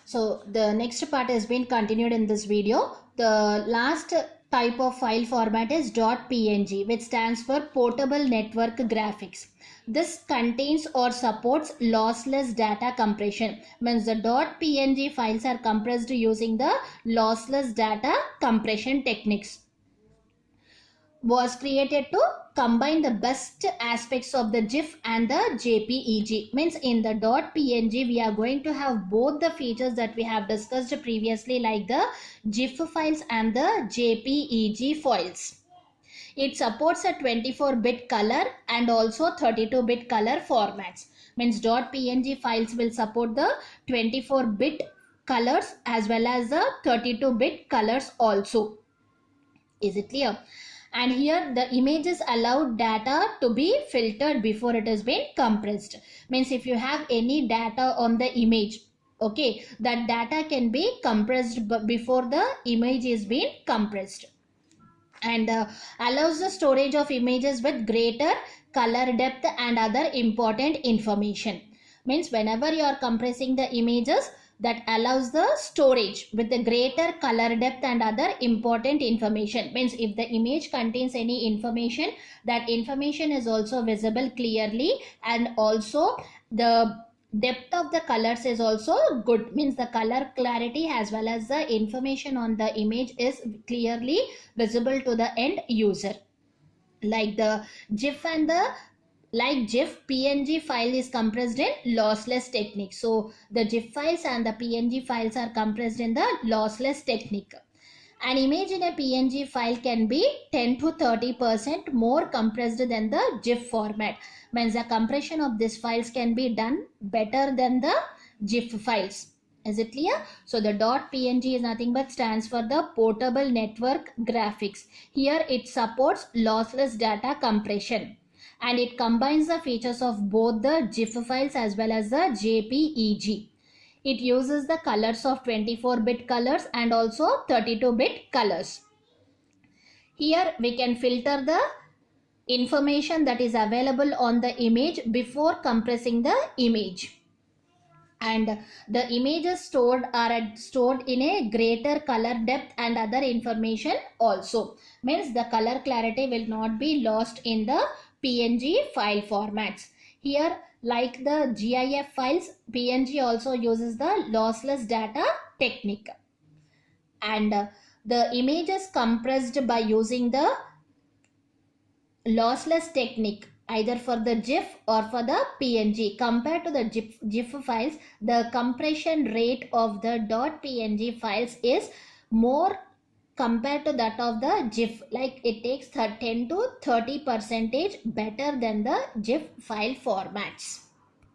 So the next part has been continued in this video. The last type of file format is .png, which stands for Portable Network Graphics. This contains or supports lossless data compression. Means the .png files are compressed using the lossless data compression techniques. Was created to combine the best aspects of the GIF and the JPEG. Means in the .png we are going to have both the features that we have discussed previously, like the GIF files and the JPEG files. It supports a 24-bit color and also 32-bit color formats. Means .png files will support the 24-bit colors as well as the 32-bit colors also. Is it clear? And here the images allow data to be filtered before it has been compressed. Means if you have any data on the image, okay, that data can be compressed before the image is being compressed. And allows the storage of images with greater color depth and other important information. Means whenever you are compressing the images, that allows the storage with the greater color depth and other important information. Means if the image contains any information, that information is also visible clearly, and also the depth of the colors is also good. Means the color clarity as well as the information on the image is clearly visible to the end user. Like the GIF and the GIF, PNG file is compressed in lossless technique. So the GIF files and the PNG files are compressed in the lossless technique. An image in a PNG file can be 10 to 30% more compressed than the GIF format. Means the compression of these files can be done better than the GIF files. Is it clear? So the .png is nothing but stands for the Portable Network Graphics. Here it supports lossless data compression, and it combines the features of both the GIF files as well as the JPEG. It uses the colors of 24-bit colors and also 32-bit colors. Here we can filter the information that is available on the image before compressing the image. And the images stored are stored in a greater color depth and other information also. Means the color clarity will not be lost in the PNG file formats. Here, like the GIF files, PNG also uses the lossless data technique. And the image is compressed by using the lossless technique, either for the GIF or for the PNG. Compared to the GIF files, the compression rate of the .png files is more compared to that of the GIF. Like it takes 10 to 30% better than the GIF file formats.